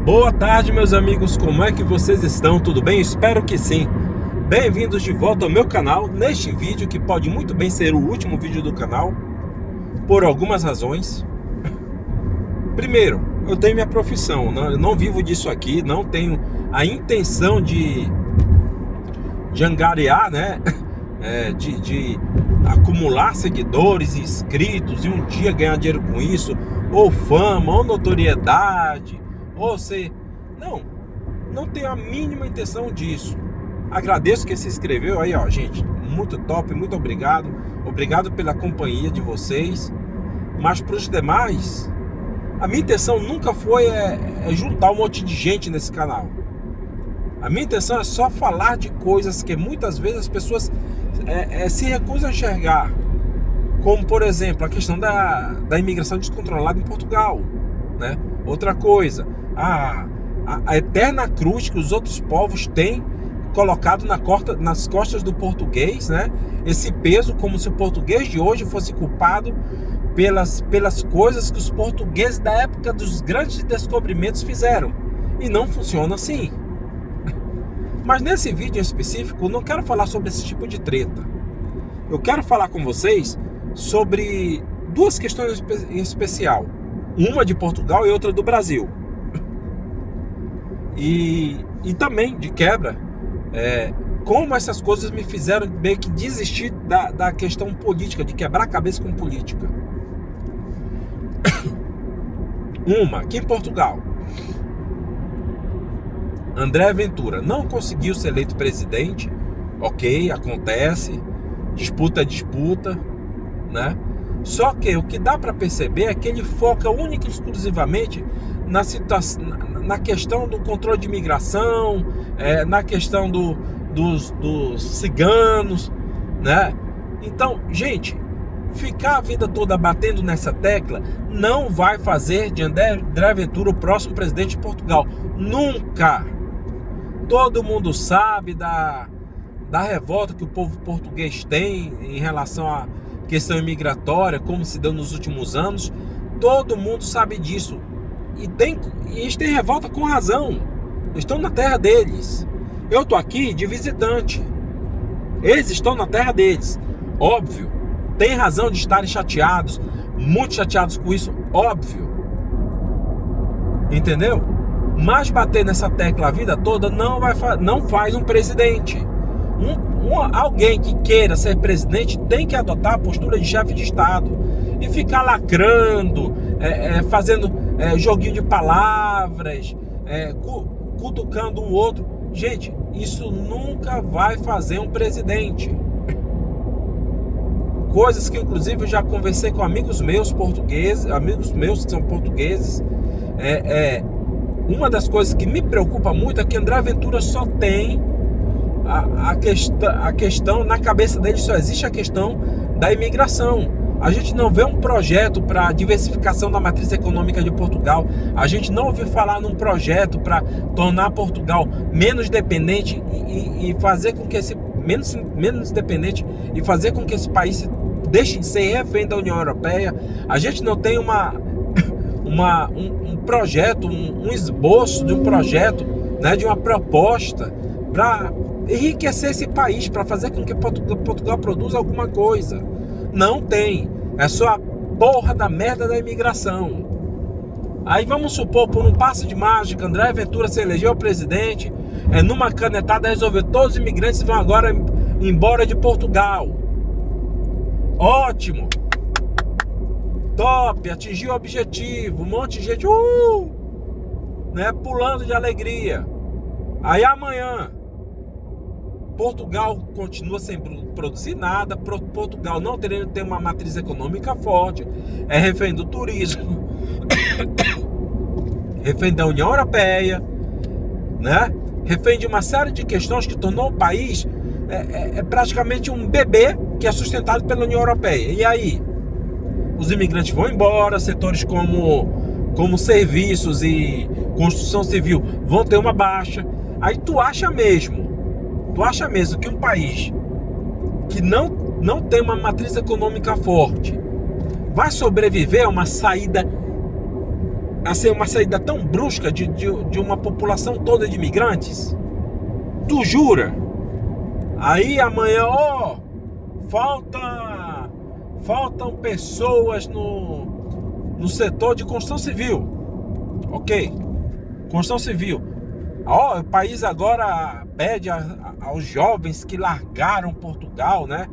Boa tarde, meus amigos, como é que vocês estão? Tudo bem? Espero que sim. Bem-vindos de volta ao meu canal, neste vídeo que pode muito bem ser o último vídeo do canal, por algumas razões. Primeiro, eu tenho minha profissão, eu não vivo disso aqui, não tenho a intenção de angariar, né? De acumular seguidores e inscritos e um dia ganhar dinheiro com isso, ou fama, ou notoriedade, ou ser... Não tenho a mínima intenção disso. Agradeço que se inscreveu aí, ó, gente, muito top, muito obrigado. Obrigado pela companhia de vocês. Mas para os demais, a minha intenção nunca foi juntar um monte de gente nesse canal. A minha intenção é só falar de coisas que muitas vezes as pessoas se recusam a enxergar. Como, por exemplo, a questão da imigração descontrolada em Portugal, né? Outra coisa, a eterna cruz que os outros povos têm colocado nas costas do português, né? Esse peso, como se o português de hoje fosse culpado pelas coisas que os portugueses da época dos grandes descobrimentos fizeram. E não funciona assim. Mas nesse vídeo em específico, eu não quero falar sobre esse tipo de treta. Eu quero falar com vocês sobre duas questões em especial. Uma de Portugal e outra do Brasil. E também, de quebra, como essas coisas me fizeram meio que desistir da questão política, de quebrar a cabeça com política. Uma, aqui em Portugal, André Ventura não conseguiu ser eleito presidente. Ok, acontece, disputa é disputa, né? Só que o que dá para perceber é que ele foca única e exclusivamente na questão do controle de imigração, na questão dos ciganos, né? Então, gente, ficar a vida toda batendo nessa tecla não vai fazer de André Ventura o próximo presidente de Portugal. Nunca! Todo mundo sabe da revolta que o povo português tem em relação à questão imigratória, como se deu nos últimos anos. Todo mundo sabe disso. E eles têm revolta com razão. Estão na terra deles. Eu estou aqui de visitante. Eles estão na terra deles. Óbvio. Tem razão de estarem chateados. Muito chateados com isso. Óbvio. Entendeu? Mas bater nessa tecla a vida toda não faz um presidente. Alguém que queira ser presidente tem que adotar a postura de chefe de Estado e ficar lacrando, fazendo joguinho de palavras, cutucando um outro. Gente, isso nunca vai fazer um presidente. Coisas que inclusive eu já conversei com amigos meus portugueses, amigos meus que são portugueses. Uma das coisas que me preocupa muito é que André Ventura só tem a questão, na cabeça dele só existe a questão da imigração. A gente não vê um projeto para a diversificação da matriz econômica de Portugal. A gente não ouviu falar num projeto para tornar Portugal menos dependente e fazer com que esse menos dependente e fazer com que esse país deixe de ser refém da União Europeia. A gente não tem um projeto, um esboço de um projeto, né, de uma proposta para enriquecer esse país, para fazer com que Portugal produza alguma coisa. Não tem. É só a porra da merda da imigração. Aí vamos supor, por um passe de mágica, André Ventura se elegeu presidente, numa canetada resolveu, todos os imigrantes vão agora embora de Portugal. Ótimo. Top, atingiu o objetivo, um monte de gente né, pulando de alegria. Aí amanhã Portugal continua sem produzir nada, Portugal não tem uma matriz econômica forte, é refém do turismo, refém da União Europeia, né? Refém de uma série de questões que tornou o país praticamente um bebê que é sustentado pela União Europeia. E aí? Os imigrantes vão embora, setores como serviços e construção civil vão ter uma baixa. Aí tu acha mesmo que um país que não tem uma matriz econômica forte vai sobreviver a uma saída assim, uma saída tão brusca de uma população toda de imigrantes? Tu jura? Aí amanhã, faltam pessoas no setor de construção civil. Ok, construção civil. O país agora pede aos jovens que largaram Portugal, né?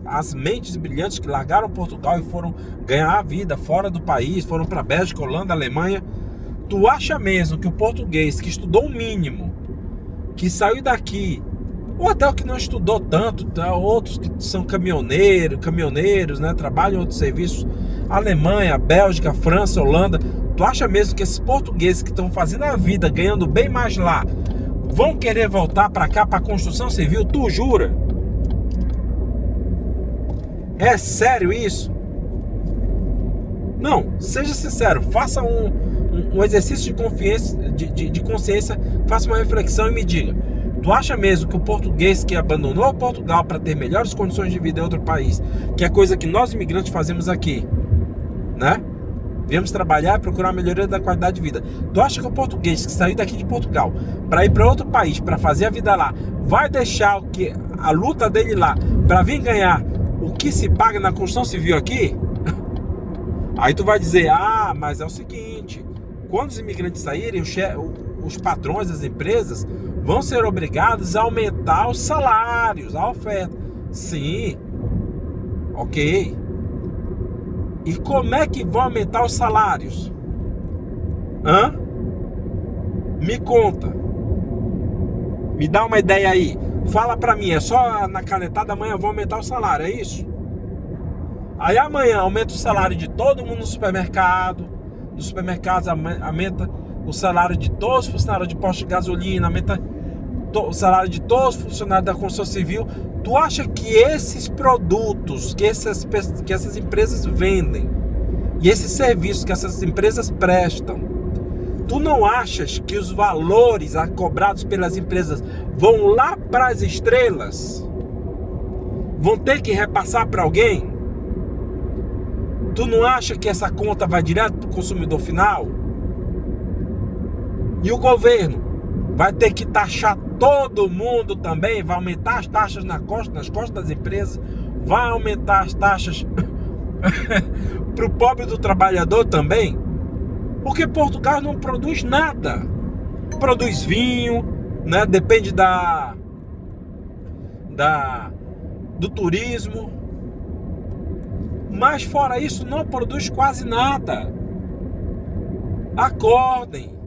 As mentes brilhantes que largaram Portugal e foram ganhar a vida fora do país, foram para Bélgica, Holanda, Alemanha. Tu acha mesmo que o português que estudou o mínimo, que saiu daqui, ou até o que não estudou tanto, tá? Outros que são caminhoneiros, né? Trabalham em outros serviços, Alemanha, Bélgica, França, Holanda, tu acha mesmo que esses portugueses que estão fazendo a vida, ganhando bem mais lá, vão querer voltar para cá, para a construção civil? Tu jura? É sério isso? Não, seja sincero, faça um exercício de consciência, faça uma reflexão e me diga: tu acha mesmo que o português que abandonou Portugal para ter melhores condições de vida em outro país, que é coisa que nós imigrantes fazemos aqui, né? Viemos trabalhar e procurar a melhoria da qualidade de vida. Tu acha que o português que saiu daqui de Portugal para ir para outro país, para fazer a vida lá, vai deixar a luta dele lá para vir ganhar o que se paga na construção civil aqui? Aí tu vai dizer: mas é o seguinte, quando os imigrantes saírem, os patrões das empresas vão ser obrigados a aumentar os salários, a oferta. Sim, ok. E como é que vão aumentar os salários? Me conta. Me dá uma ideia aí. Fala pra mim, é só na canetada amanhã vão aumentar o salário, é isso? Aí amanhã aumenta o salário de todo mundo no supermercado. Nos supermercados aumenta o salário de todos os funcionários de posto de gasolina, aumenta o salário de todos os funcionários da construção civil. Tu acha que esses produtos que essas empresas vendem e esses serviços que essas empresas prestam, tu não achas que os valores cobrados pelas empresas vão lá para as estrelas? Vão ter que repassar para alguém? Tu não acha que essa conta vai direto para o consumidor final? E o governo vai ter que taxar todo mundo também? Vai aumentar as taxas nas costas das empresas? Vai aumentar as taxas para o pobre do trabalhador também? Porque Portugal não produz nada. Produz vinho, né? Depende do turismo. Mas fora isso, não produz quase nada. Acordem.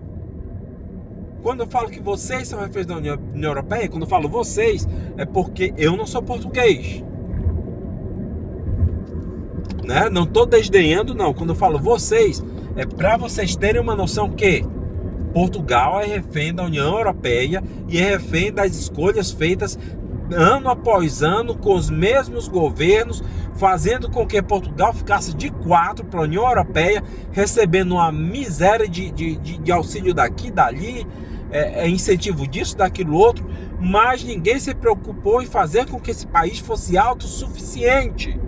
Quando eu falo que vocês são reféns da União Europeia, quando eu falo vocês, é porque eu não sou português, né? Não estou desdenhando, não. Quando eu falo vocês, é para vocês terem uma noção que Portugal é refém da União Europeia e é refém das escolhas feitas ano após ano com os mesmos governos, fazendo com que Portugal ficasse de quatro para a União Europeia, recebendo uma miséria de auxílio daqui, dali, incentivo disso, daquilo outro, mas ninguém se preocupou em fazer com que esse país fosse autossuficiente.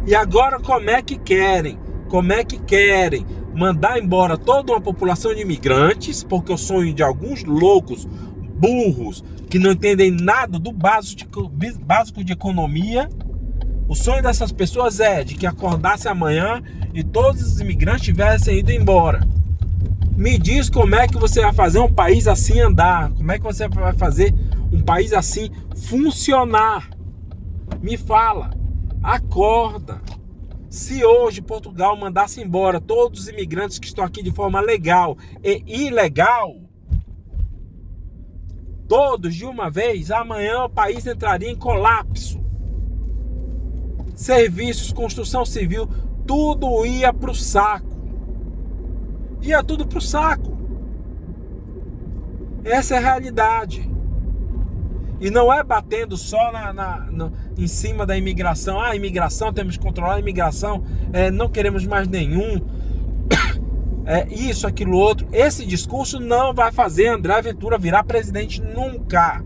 E agora como é que querem mandar embora toda uma população de imigrantes, porque o sonho de alguns loucos burros que não entendem nada do básico de economia, o sonho dessas pessoas é de que acordasse amanhã e todos os imigrantes tivessem ido embora. Me diz como é que você vai fazer um país assim andar, como é que você vai fazer um país assim funcionar? Me fala, acorda. Se hoje Portugal mandasse embora todos os imigrantes que estão aqui de forma legal e ilegal, todos de uma vez, amanhã o país entraria em colapso. Serviços, construção civil, tudo ia para o saco. Ia tudo para o saco. Essa é a realidade. E não é batendo só em cima da imigração. A imigração, temos que controlar a imigração, não queremos mais nenhum. Isso, aquilo, outro. Esse discurso não vai fazer André Ventura virar presidente nunca.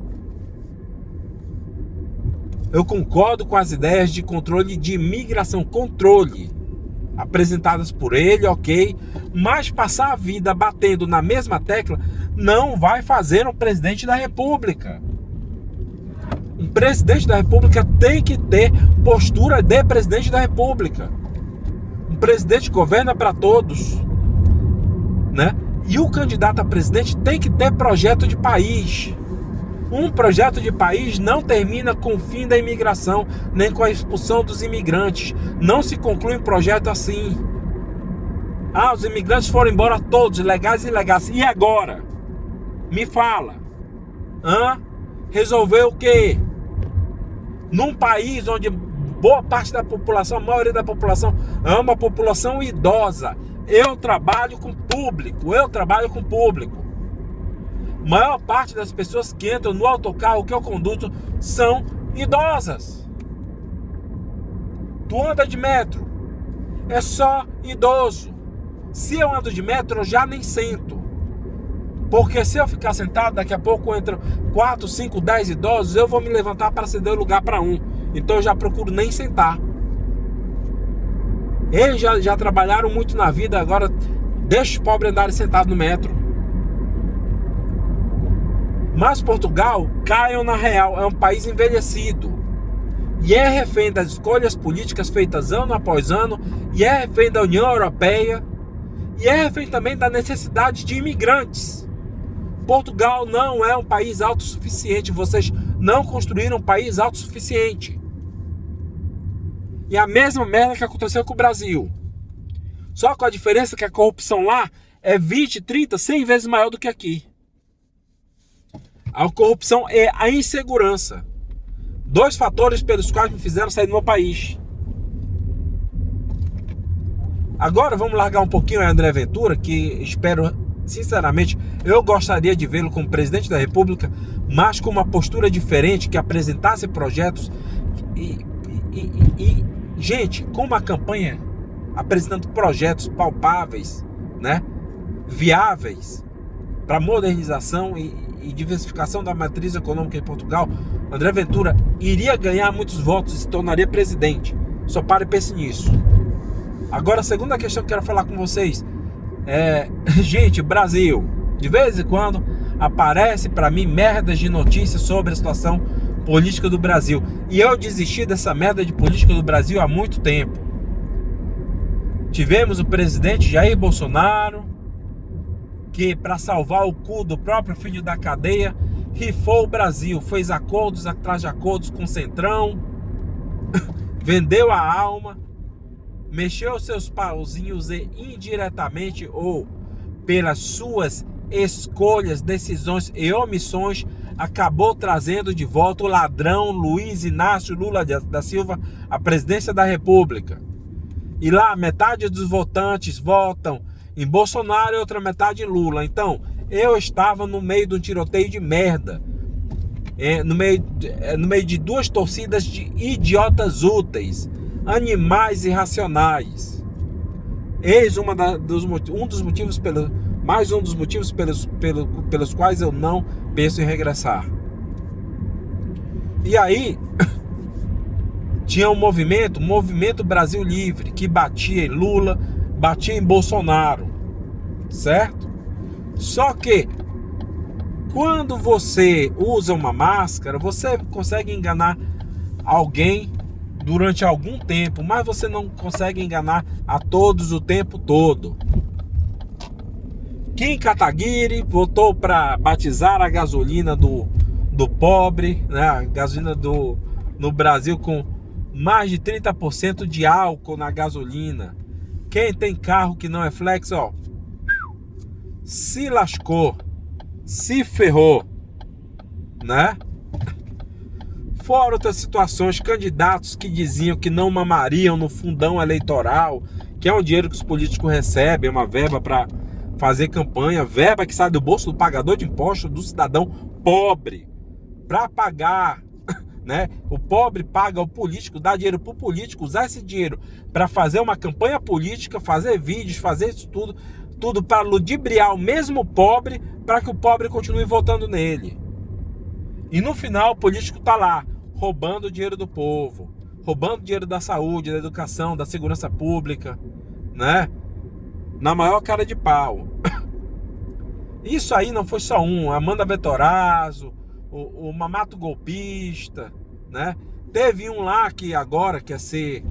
Eu concordo com as ideias de controle de imigração. Controle. apresentadas por ele, ok, mas passar a vida batendo na mesma tecla não vai fazer um presidente da República. Um presidente da República tem que ter postura de presidente da República. Um presidente governa para todos, né? E o candidato a presidente tem que ter projeto de país. Um projeto de país não termina com o fim da imigração, nem com a expulsão dos imigrantes. Não se conclui um projeto assim. Ah, os imigrantes foram embora todos, legais e ilegais. E agora? Me fala. Resolveu o quê? Num país onde boa parte da população, a maioria da população, é uma população idosa. Eu trabalho com público. Maior parte das pessoas que entram no autocarro que eu conduzo são idosas. Tu anda de metro, é só idoso. Se eu ando de metro, eu já nem sento. Porque se eu ficar sentado, daqui a pouco entram 4, 5, 10 idosos, eu vou me levantar para ceder o lugar para um. Então eu já procuro nem sentar. Eles já trabalharam muito na vida, agora deixa os pobres andarem sentados no metro. Mas Portugal, caiam na real, é um país envelhecido. E é refém das escolhas políticas feitas ano após ano, e é refém da União Europeia, e é refém também da necessidade de imigrantes. Portugal não é um país autossuficiente, vocês não construíram um país autossuficiente. E a mesma merda que aconteceu com o Brasil. Só com a diferença que a corrupção lá é 20, 30, 100 vezes maior do que aqui. A corrupção é a insegurança. 2 fatores pelos quais me fizeram sair do meu país. Agora vamos largar um pouquinho a André Ventura, que espero, sinceramente, eu gostaria de vê-lo como presidente da República, mas com uma postura diferente, que apresentasse projetos e gente, com uma campanha apresentando projetos palpáveis, né, viáveis para modernização e diversificação da matriz econômica em Portugal, André Ventura iria ganhar muitos votos e se tornaria presidente. Só pare e pense nisso. Agora, a segunda questão que eu quero falar com vocês é, gente, Brasil, de vez em quando aparece para mim merdas de notícias sobre a situação política do Brasil, e eu desisti dessa merda de política do Brasil há muito tempo. Tivemos o presidente Jair Bolsonaro, que para salvar o cu do próprio filho da cadeia, rifou o Brasil, fez acordos atrás de acordos com o Centrão, vendeu a alma, mexeu seus pauzinhos e indiretamente ou pelas suas escolhas, decisões e omissões acabou trazendo de volta o ladrão Luiz Inácio Lula da Silva à presidência da República. E lá metade dos votantes votam em Bolsonaro e outra metade em Lula. Então eu estava no meio de um tiroteio de merda, no meio de 2 torcidas de idiotas úteis, animais irracionais. Eis um dos motivos pelos quais eu não penso em regressar. E aí tinha um movimento Brasil Livre, que batia em Lula, batia em Bolsonaro, certo? Só que quando você usa uma máscara, você consegue enganar alguém durante algum tempo, mas você não consegue enganar a todos o tempo todo. Kim Kataguiri votou para batizar a gasolina do pobre, né? A gasolina no Brasil com mais de 30% de álcool na gasolina. Quem tem carro que não é flex, ó, se lascou, se ferrou, né? Fora outras situações, candidatos que diziam que não mamariam no fundão eleitoral, que é um dinheiro que os políticos recebem, uma verba para fazer campanha, verba que sai do bolso do pagador de impostos, do cidadão pobre, para pagar, né? O pobre paga o político, dá dinheiro para o político usar esse dinheiro para fazer uma campanha política, fazer vídeos, fazer isso tudo para ludibriar o mesmo pobre, para que o pobre continue votando nele. E no final o político tá lá roubando o dinheiro do povo, roubando o dinheiro da saúde, da educação, da segurança pública, né? Na maior cara de pau. Isso aí não foi só um. Amanda Vettorazzo, o Mamato Golpista, né? Teve um lá que agora quer ser...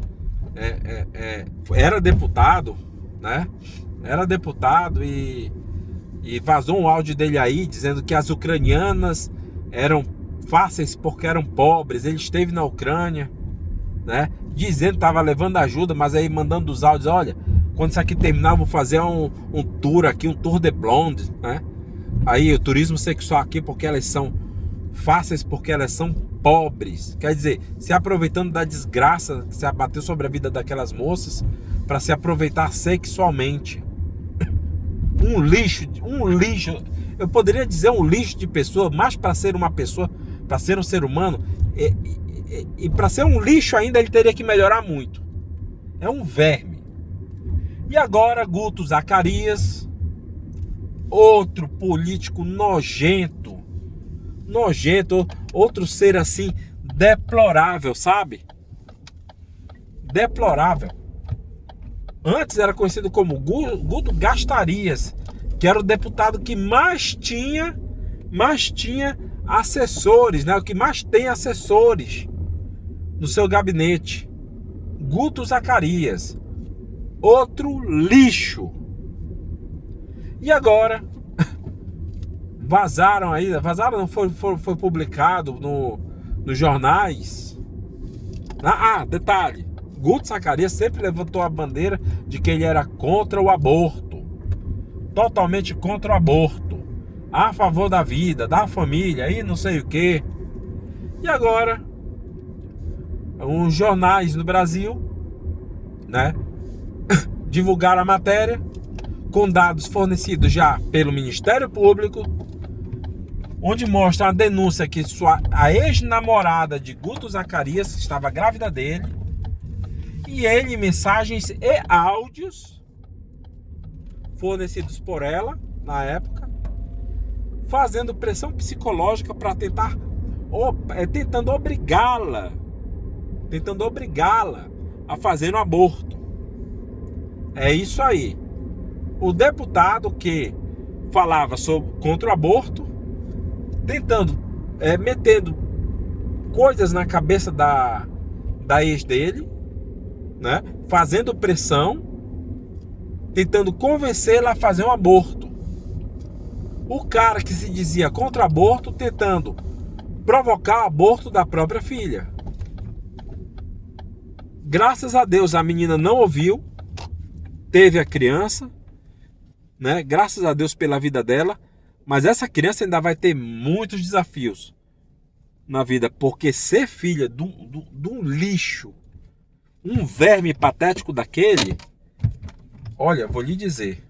era deputado, né? Era deputado e vazou um áudio dele aí dizendo que as ucranianas eram fáceis porque eram pobres. Ele esteve na Ucrânia, né? Dizendo que estava levando ajuda, mas aí mandando os áudios: olha, quando isso aqui terminar, eu vou fazer um tour aqui, um tour de blonde, né? Aí o turismo sexual aqui porque elas são fáceis, porque elas são pobres. Quer dizer, se aproveitando da desgraça que se abateu sobre a vida daquelas moças para se aproveitar sexualmente. Um lixo, eu poderia dizer um lixo de pessoa, mas para ser uma pessoa, para ser um ser humano, e para ser um lixo ainda ele teria que melhorar muito. É um verme. E agora Guto Zacarias, outro político nojento, outro ser assim deplorável, sabe? Deplorável. Antes era conhecido como Guto Gastarias, que era o deputado que mais tinha assessores, né? O que mais tem assessores no seu gabinete. Guto Zacarias, outro lixo. E agora vazaram não foi publicado nos jornais. Detalhe, Guto Zacarias sempre levantou a bandeira de que ele era contra o aborto, totalmente contra o aborto, a favor da vida, da família e não sei o que. E agora os jornais no Brasil, né, divulgaram a matéria com dados fornecidos já pelo Ministério Público, onde mostra a denúncia que a ex-namorada de Guto Zacarias estava grávida dele, e ele, mensagens e áudios fornecidos por ela na época, fazendo pressão psicológica para tentando obrigá-la a fazer um aborto. É isso aí. O deputado que falava contra o aborto, metendo coisas na cabeça da ex dele, né? Fazendo pressão, tentando convencê-la a fazer um aborto. O cara que se dizia contra o aborto, tentando provocar o aborto da própria filha. Graças a Deus a menina não ouviu, teve a criança, né? Graças a Deus pela vida dela, mas essa criança ainda vai ter muitos desafios na vida, porque ser filha de um lixo, um verme patético daquele, olha, vou lhe dizer,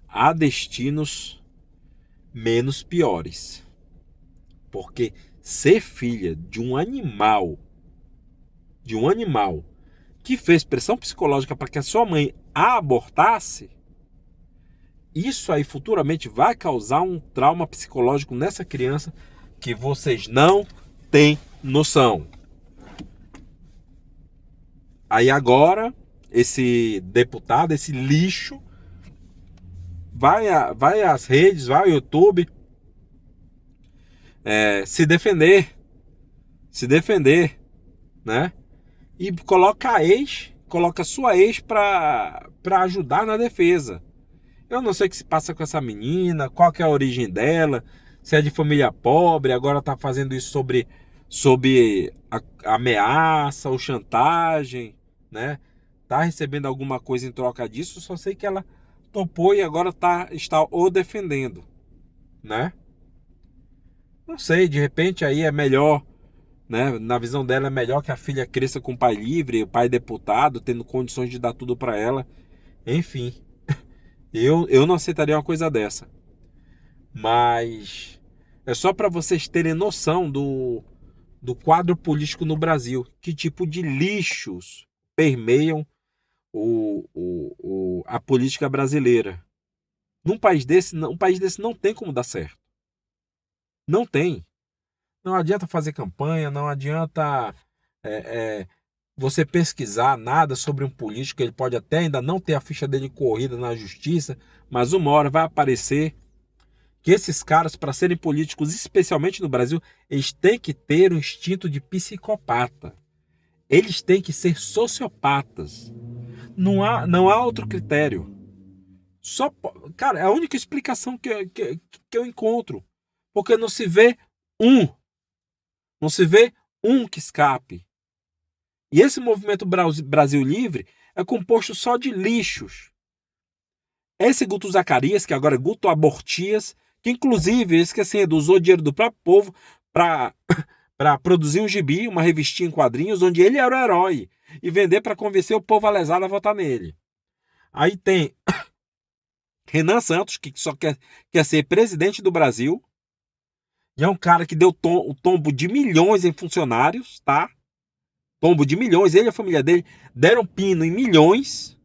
há destinos menos piores, porque ser filha de um animal que fez pressão psicológica para que a sua mãe a abortasse, isso aí futuramente vai causar um trauma psicológico nessa criança que vocês não têm noção. Aí agora, esse deputado, esse lixo, vai às redes, vai ao YouTube, se defender, né? E coloca sua ex para ajudar na defesa. Eu não sei o que se passa com essa menina, qual que é a origem dela, se é de família pobre, agora tá fazendo isso sob ameaça ou chantagem, né? Tá recebendo alguma coisa em troca disso, só sei que ela topou e agora está o defendendo, né? Não sei, de repente aí é melhor, né? Na visão dela é melhor que a filha cresça com o pai livre, o pai deputado, tendo condições de dar tudo para ela. Enfim, eu não aceitaria uma coisa dessa. Mas é só para vocês terem noção do quadro político no Brasil. Que tipo de lixos permeiam a política brasileira. Um país desse não tem como dar certo. Não tem. Não adianta fazer campanha, não adianta você pesquisar nada sobre um político, ele pode até ainda não ter a ficha dele corrida na justiça, mas uma hora vai aparecer que esses caras, para serem políticos, especialmente no Brasil, eles têm que ter um instinto de psicopata. Eles têm que ser sociopatas. Não há outro critério. Só, cara, é a única explicação que eu encontro. Porque não se vê um. Não se vê um que escape. E esse movimento Brasil Livre é composto só de lixos. Esse Guto Zacarias, que agora é Guto Abortias, que inclusive, esquecendo, usou dinheiro do próprio povo para produzir um gibi, uma revistinha em quadrinhos, onde ele era o herói, e vender para convencer o povo alesado a votar nele. Aí tem Renan Santos, que só quer ser presidente do Brasil, e é um cara que deu o tombo de milhões em funcionários, tá? Tombo de milhões, ele e a família dele deram pino em milhões,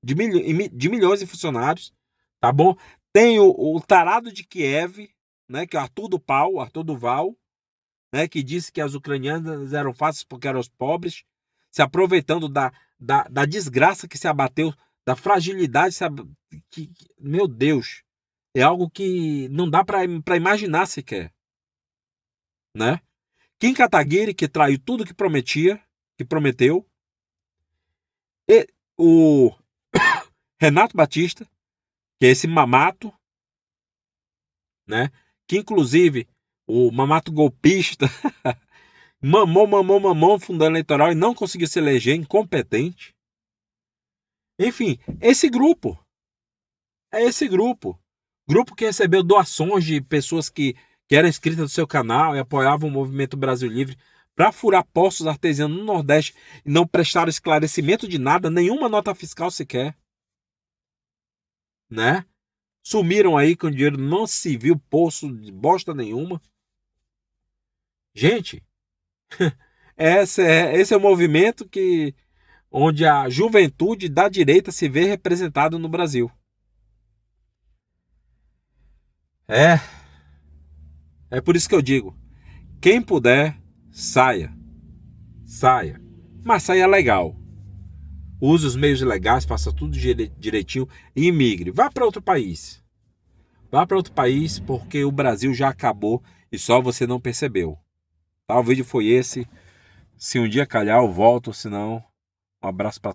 de milhões de funcionários, tá bom? Tem o tarado de Kiev, né, que é o Arthur Duval, né, que disse que as ucranianas eram fáceis porque eram os pobres, se aproveitando da desgraça que se abateu, da fragilidade meu Deus, é algo que não dá para imaginar sequer, né? Kim Kataguiri, que traiu tudo que prometeu, e o Renato Batista, que é esse mamato, né? Que inclusive o mamato golpista mamou fundo eleitoral e não conseguiu se eleger, incompetente. Enfim, esse grupo que recebeu doações de pessoas que eram inscritas no seu canal e apoiavam o movimento Brasil Livre para furar poços artesianos no Nordeste e não prestaram esclarecimento de nada, nenhuma nota fiscal sequer, né? Sumiram aí com dinheiro, não se viu poço de bosta nenhuma. Gente, esse é o movimento onde a juventude da direita se vê representada no Brasil. É por isso que eu digo, quem puder, saia. Mas saia legal. Use os meios legais, faça tudo direitinho e imigre. Vá para outro país. Vá para outro país porque o Brasil já acabou e só você não percebeu. Tá? O vídeo foi esse. Se um dia calhar eu volto, senão um abraço para todos.